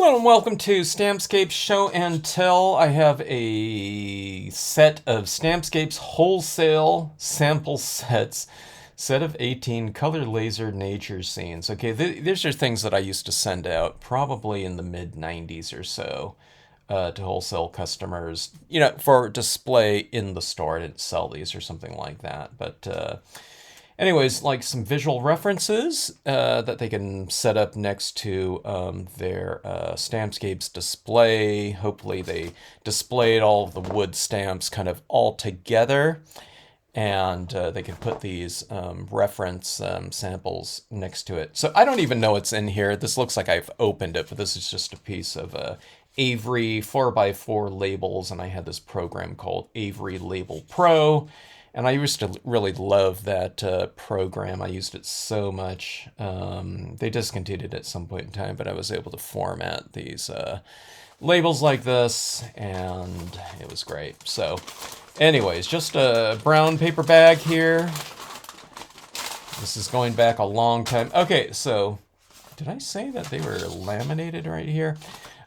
Hello and welcome to Stampscapes Show and Tell. I have a set of Stampscapes wholesale sample sets, set of 18 color laser nature scenes. Okay, these are things that I used to send out probably in the mid 90s or so to wholesale customers, for display in the store. I didn't sell these or something like that, but anyways, like some visual references that they can set up next to their Stampscapes display. Hopefully they displayed all of the wood stamps kind of all together, and they can put these reference samples next to it. So I don't even know what's in here. This looks like I've opened it, but this is just a piece of Avery 4x4 labels, and I had this program called Avery Label Pro. And I used to really love that program. I used it so much. They discontinued it at some point in time, but I was able to format these labels like this, and it was great. So, anyways, just a brown paper bag here. This is going back a long time. Okay, so did I say that they were laminated right here?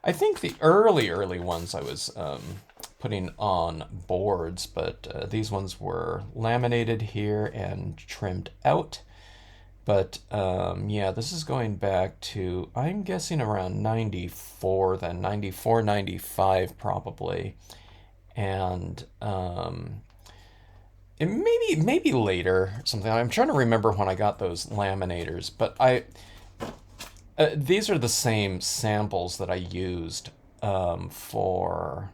I think the early ones I was putting on boards, but these ones were laminated here and trimmed out. But yeah, this is going back to, I'm guessing around 94 then, 94, 95 probably. And maybe later something. I'm trying to remember when I got those laminators, but these are the same samples that I used for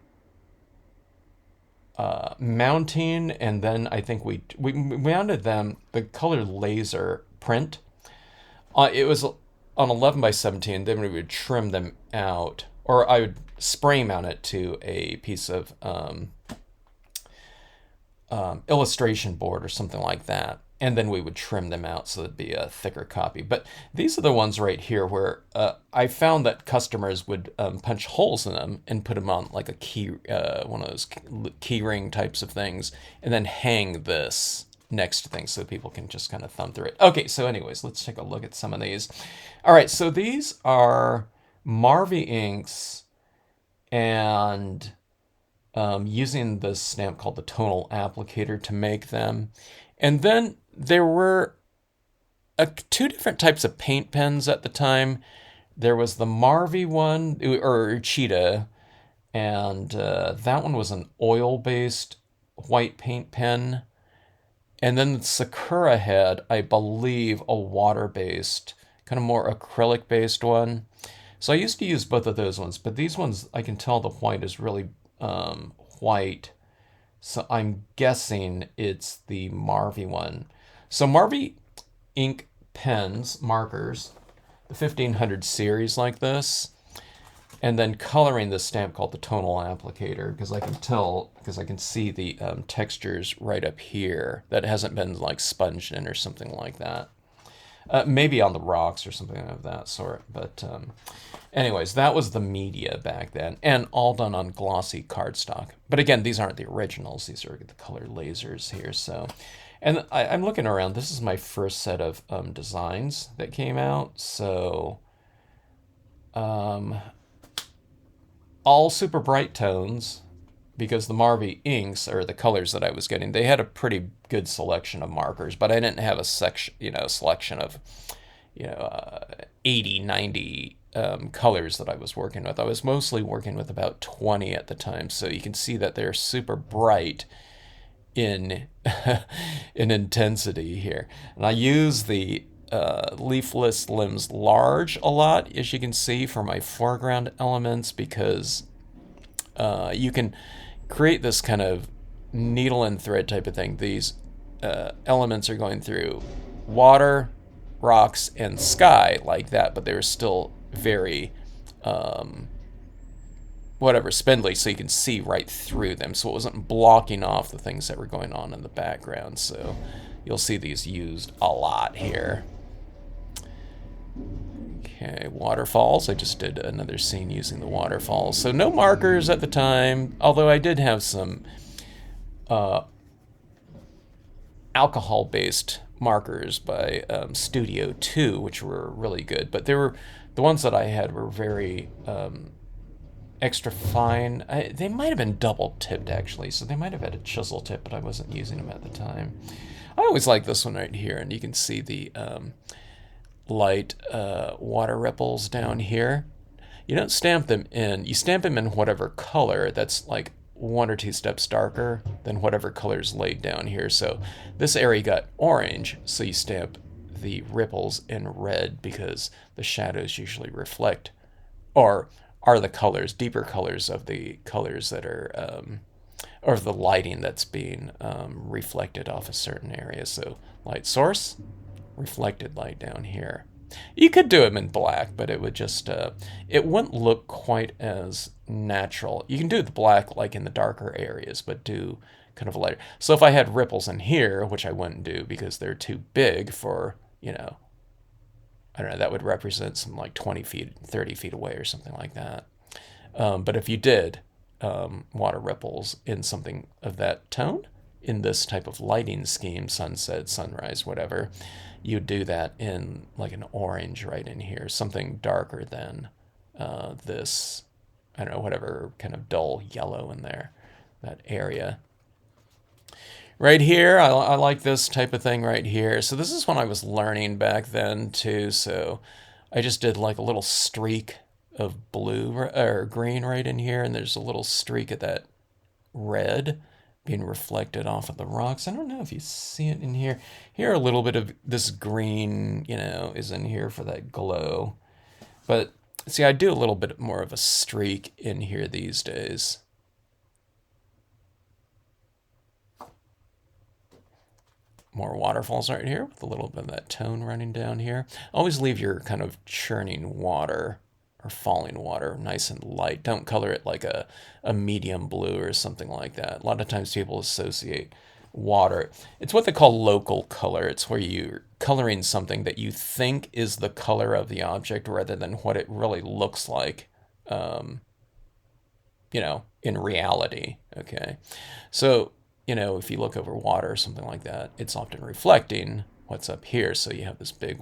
mounting, and then I think we mounted them the color laser print. It was on 11 by 17. Then we would trim them out, or I would spray mount it to a piece of illustration board or something like that. And then we would trim them out so it'd be a thicker copy. But these are the ones right here where I found that customers would punch holes in them and put them on like a key, one of those key ring types of things, and then hang this next to things so people can just kind of thumb through it. Okay, so anyways, let's take a look at some of these. All right, so these are Marvy inks, and using this stamp called the tonal applicator to make them. And then there were two different types of paint pens at the time. There was the Marvy one, or Cheetah, and that one was an oil-based white paint pen. And then the Sakura had, I believe, a water-based, kind of more acrylic-based one. So I used to use both of those ones, but these ones, I can tell the white is really white. So I'm guessing it's the Marvy one. So Marvy ink pens, markers, the 1500 series like this, and then coloring this stamp called the tonal applicator, because I can tell, because I can see the textures right up here that hasn't been like sponged in or something like that. Maybe on the rocks or something of that sort. But anyways, that was the media back then, and all done on glossy cardstock. But again, these aren't the originals. These are the color lasers here. So, and I'm looking around. This is my first set of designs that came out. So, all super bright tones, because the Marvy inks, or the colors that I was getting, they had a pretty good selection of markers, but I didn't have a selection of 80, 90 colors that I was working with. I was mostly working with about 20 at the time, so you can see that they're super bright in in intensity here. And I use the leafless limbs large a lot, as you can see, for my foreground elements, because you can create this kind of needle and thread type of thing. These elements are going through water, rocks, and sky like that, but they're still very spindly, so you can see right through them, so it wasn't blocking off the things that were going on in the background. So you'll see these used a lot here. Okay, waterfalls. I just did another scene using the waterfalls. So no markers at the time, although I did have some alcohol-based markers by Studio 2, which were really good. But they were The ones that I had were very extra fine. They might have been double tipped actually, so they might have had a chisel tip, but I wasn't using them at the time. I always like this one right here, and you can see the light water ripples down here. You don't stamp them in. You stamp them in whatever color that's like 1 or 2 steps darker than whatever color's laid down here. So this area got orange, so you stamp the ripples in red because the shadows usually reflect or are the colors, deeper colors of the colors that are, or the lighting that's being reflected off a certain area. So light source, reflected light down here. You could do them in black, but it would just, it wouldn't look quite as natural. You can do the black like in the darker areas, but do kind of a lighter. So if I had ripples in here, which I wouldn't do because they're too big for, you know, I don't know, that would represent some like 20 feet, 30 feet away or something like that. But if you did water ripples in something of that tone, in this type of lighting scheme, sunset, sunrise, whatever, you do that in like an orange right in here, something darker than this, I don't know, whatever kind of dull yellow in there, that area. Right here, I like this type of thing right here. So this is when I was learning back then too. So I just did like a little streak of blue or green right in here, and there's a little streak of that red being reflected off of the rocks. I don't know if you see it in here. Here a little bit of this green, you know, is in here for that glow. But see, I do a little bit more of a streak in here these days. More waterfalls right here with a little bit of that tone running down here. Always leave your kind of churning water or falling water nice and light. Don't color it like a medium blue or something like that. A lot of times people associate water. It's what they call local color. It's where you're coloring something that you think is the color of the object rather than what it really looks like, you know, in reality. Okay. So, you know, if you look over water or something like that, it's often reflecting what's up here. So you have this big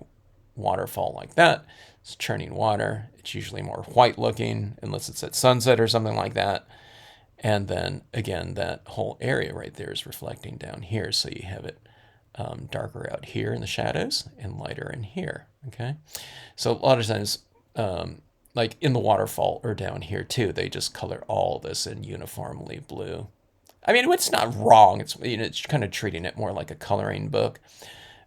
waterfall like that. It's churning water. It's usually more white looking, unless it's at sunset or something like that. And then again, that whole area right there is reflecting down here. So you have it darker out here in the shadows and lighter in here. Okay. So a lot of times, like in the waterfall or down here too, they just color all this in uniformly blue. I mean, it's not wrong. It's, you know, it's kind of treating it more like a coloring book,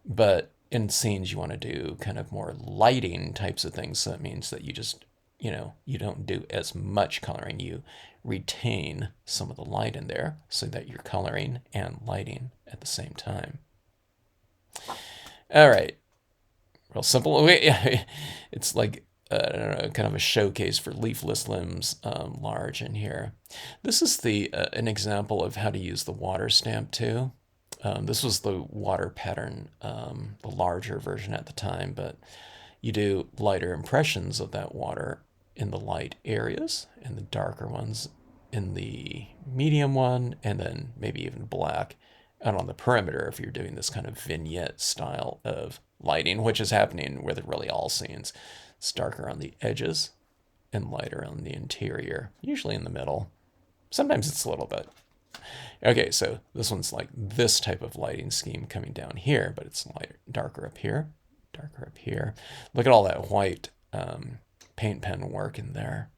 but in scenes you want to do kind of more lighting types of things. So that means that you just, you know, you don't do as much coloring. You retain some of the light in there so that you're coloring and lighting at the same time. All right, real simple. It's like I don't know, kind of a showcase for leafless limbs, large in here. This is the an example of how to use the water stamp too. This was the water pattern, the larger version at the time, but you do lighter impressions of that water in the light areas and the darker ones in the medium one, and then maybe even black out on the perimeter if you're doing this kind of vignette style of lighting, which is happening with really all scenes. It's darker on the edges and lighter on the interior, usually in the middle. Sometimes it's a little bit. Okay, so this one's like this type of lighting scheme coming down here, but it's lighter, darker up here, darker up here. Look at all that white paint pen work in there.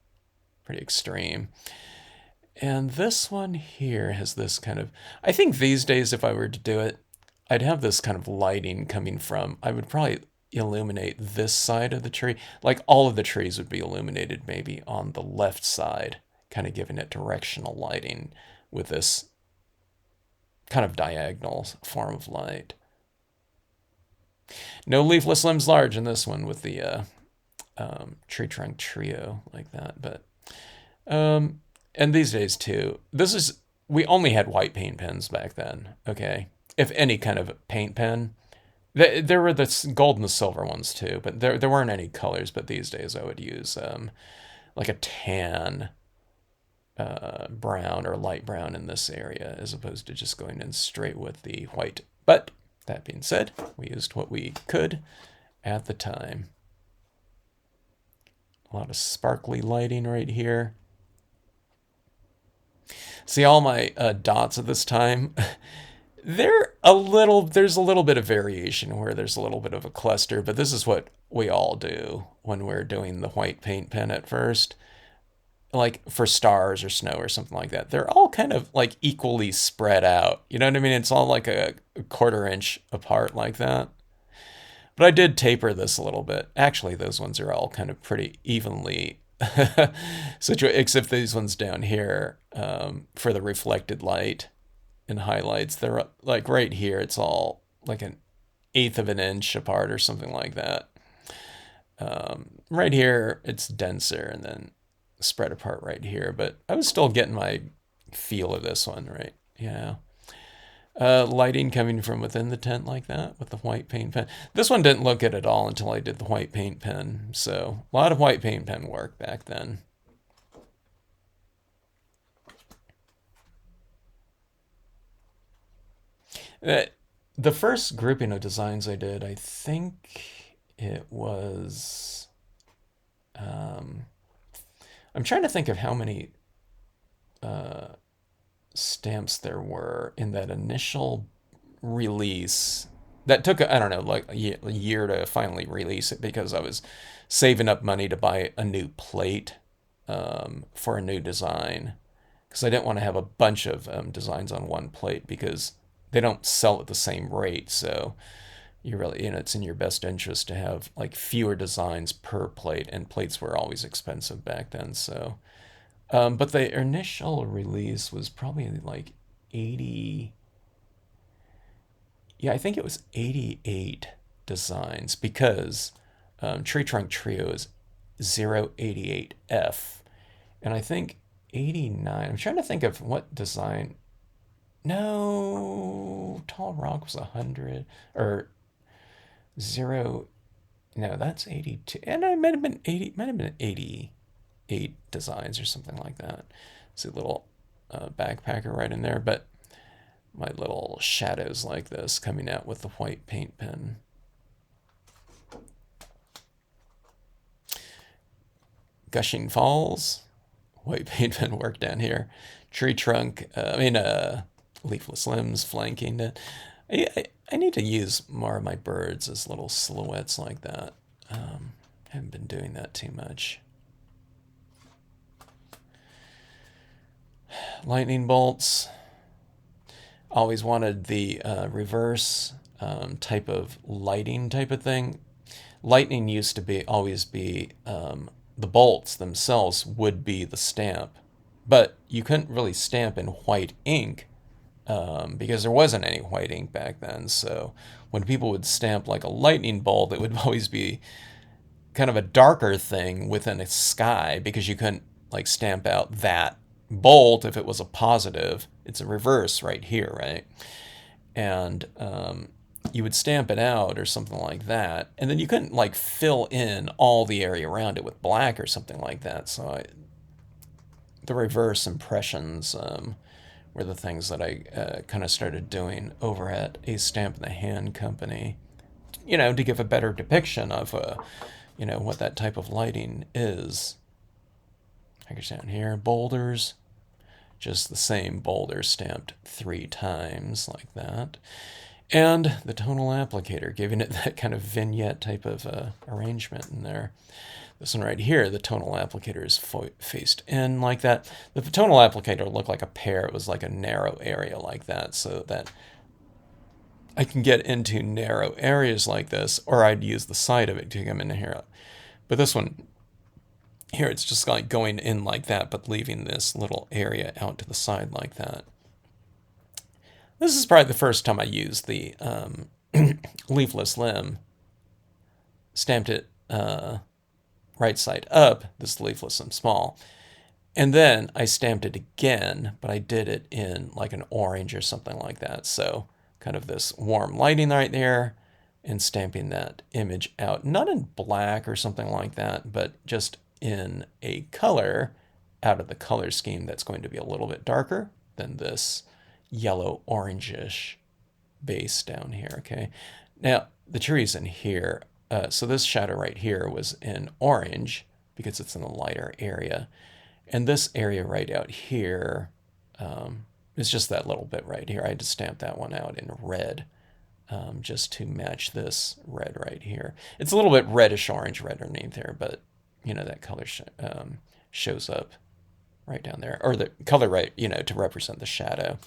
Pretty extreme. And this one here has this kind of, I think these days if I were to do it, I'd have this kind of lighting coming from, I would probably illuminate this side of the tree. Like all of the trees would be illuminated maybe on the left side, kind of giving it directional lighting with this kind of diagonal form of light. No leafless limbs large in this one with the tree trunk trio like that. But and these days too, this is, we only had white paint pens back then. Okay, if any kind of paint pen. There were the gold and the silver ones too, but there weren't any colors. But these days I would use like a tan, brown or light brown in this area, as opposed to just going in straight with the white. But that being said, we used what we could at the time. A lot of sparkly lighting right here. See all my dots at this time? There's a little bit of variation where there's a little bit of a cluster, but this is what we all do when we're doing the white paint pen at first. Like for stars or snow or something like that. They're all kind of like equally spread out. You know what I mean? It's all like a quarter inch apart like that. But I did taper this a little bit. Actually, those ones are all kind of pretty evenly situated, except these ones down here for the reflected light and highlights. They're like right here. It's all like an eighth of an inch apart or something like that. Right here, it's denser and then spread apart right here. But I was still getting my feel of this one, right? Yeah. Lighting coming from within the tent like that with the white paint pen. This one didn't look good at all until I did the white paint pen. So a lot of white paint pen work back then. Uh, the first grouping of designs I did, I think it was. Um, I'm trying to think of how many stamps there were in that initial release. That took, I don't know, like a year to finally release it because I was saving up money to buy a new plate for a new design. Because I didn't want to have a bunch of designs on one plate because they don't sell at the same rate. So you really, it's in your best interest to have like fewer designs per plate, and plates were always expensive back then. So, but the initial release was probably like 80. Yeah, I think it was 88 designs because Tree Trunk Trio is 088F. And I think 89. I'm trying to think of what design. No, Tall Rock was 100 or 0. No, that's 82. And it might have been 80, might have been 88 designs or something like that. See a little backpacker right in there, but my little shadows like this coming out with the white paint pen. Gushing Falls, white paint pen work down here. Tree trunk, leafless limbs flanking it. I need to use more of my birds as little silhouettes like that. Haven't been doing that too much. Lightning bolts. Always wanted the reverse type of lighting type of thing. Lightning used to be always be the bolts themselves would be the stamp, but you couldn't really stamp in white ink because there wasn't any white ink back then. So when people would stamp like a lightning bolt, it would always be kind of a darker thing within a sky because you couldn't like stamp out that bolt if it was a positive. It's a reverse right here, right? And you would stamp it out or something like that, and then you couldn't like fill in all the area around it with black or something like that. So the reverse impressions were the things that I kind of started doing over at a Stamp in the Hand company, to give a better depiction of what that type of lighting is. I guess down here, boulders, just the same boulder stamped 3 times like that. And the tonal applicator, giving it that kind of vignette type of arrangement in there. This one right here, the tonal applicator is faced in like that. The tonal applicator looked like a pear. It was like a narrow area like that, so that I can get into narrow areas like this, or I'd use the side of it to come in here. But this one here, it's just like going in like that, but leaving this little area out to the side like that. This is probably the first time I used the leafless limb. Stamped it right side up, this leafless and small. And then I stamped it again, but I did it in like an orange or something like that. So kind of this warm lighting right there and stamping that image out. Not in black or something like that, but just in a color out of the color scheme that's going to be a little bit darker than this yellow orangish base down here, okay? Now, the tree's in here. So this shadow right here was in orange because it's in a lighter area. And this area right out here is just that little bit right here. I had to stamp that one out in red just to match this red right here. It's a little bit reddish orange red underneath there, but you know, that color shows up right down there, or the color right, you know, to represent the shadow.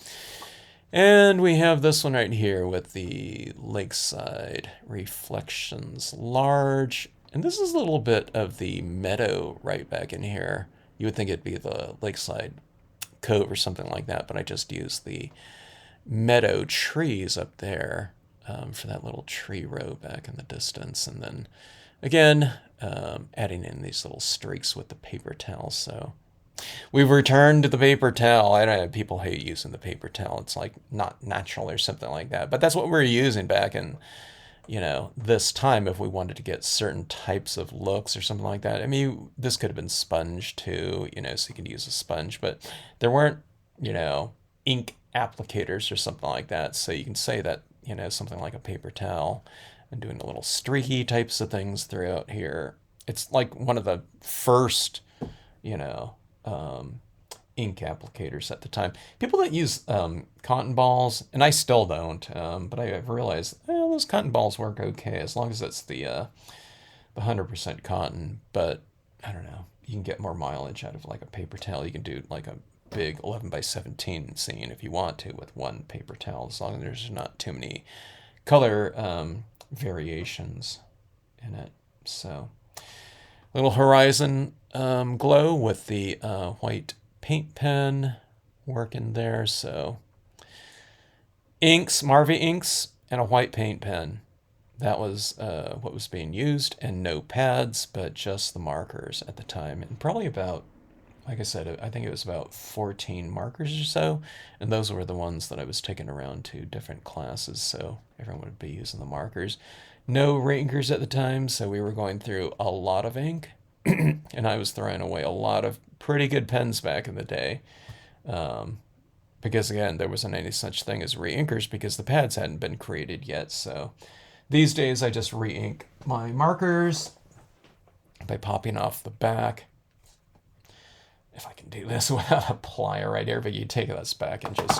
And we have this one right here with the lakeside reflections large. And this is a little bit of the meadow right back in here. You would think it'd be the lakeside cove or something like that, but I just used the meadow trees up there for that little tree row back in the distance. And then again, adding in these little streaks with the paper towel. So we've returned to the paper towel. I don't know, people hate using the paper towel. It's like not natural or something like that. But that's what we were using back in, you know, this time if we wanted to get certain types of looks or something like that. I mean, this could have been sponge too, you know, so you could use a sponge. But there weren't, you know, ink applicators or something like that. So you can say that, you know, something like a paper towel and doing the little streaky types of things throughout here. It's like one of the first, you know, ink applicators at the time. People that use cotton balls, and I still don't, but I've realized, well, those cotton balls work okay as long as it's the 100% cotton. But I don't know, you can get more mileage out of like a paper towel. You can do like a big 11 by 17 scene if you want to with one paper towel, as long as there's not too many color variations in it. So little horizon glow with the white paint pen working there. So inks, Marvy inks, and a white paint pen. That was what was being used, and no pads, but just the markers at the time. And probably about, like I said, I think it was about 14 markers or so. And those were the ones that I was taking around to different classes. So everyone would be using the markers. No reinkers at the time, so we were going through a lot of ink. And I was throwing away a lot of pretty good pens back in the day. Because again, there wasn't any such thing as reinkers because the pads hadn't been created yet. So these days I just re-ink my markers by popping off the back. If I can do this without a plier right here, but you take this back and just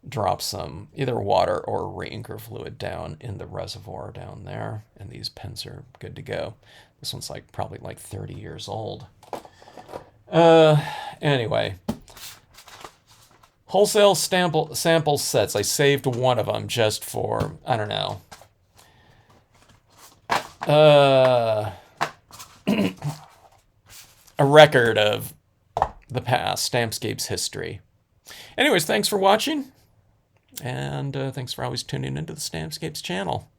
drop some either water or reinker fluid down in the reservoir down there, and these pens are good to go. This one's like probably like 30 years old. Anyway, wholesale sample sets. I saved one of them just for, I don't know, a record of the past, Stampscapes history. Anyways, thanks for watching, and thanks for always tuning into the Stampscapes channel.